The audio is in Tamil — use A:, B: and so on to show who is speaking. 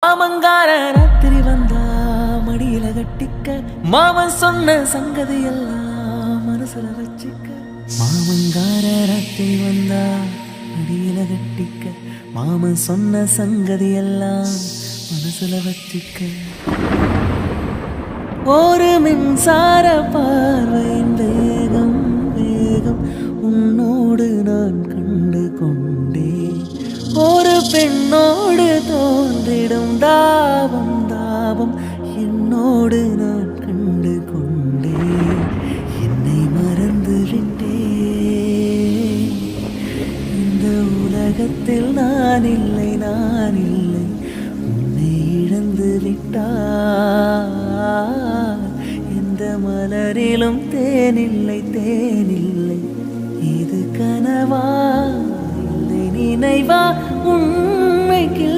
A: மாமங்கார ராத்திரி வந்தா மடியில கட்டிக்க மாமன் சொன்ன சங்கதி எல்லாம் மனசுல வச்சுக்க. மாமங்கார ராத்திரி வந்தா மடியில கட்டிக்க மாமன் சொன்ன சங்கதி எல்லாம் மனசுல வச்சுக்க. ஒரு மின்சார பார்வையின் வேகம் வேகம் உன்னோடு நான் கண்டு கொண்டேன். ஒரு பெண்ணோடு தோன்றிடும் தாபம் தாபம் என்னோடு நான் கண்டு கொண்டேன். என்னை மறந்து விட்டேன். இந்த உலகத்தில் நான் இல்லை நான் இல்லை உன்னை இழந்து விட்டார். எந்த மலரிலும் தேனில்லை தேனில்லை. இது கனவா இல்லை நினைவா உண்மைக்கு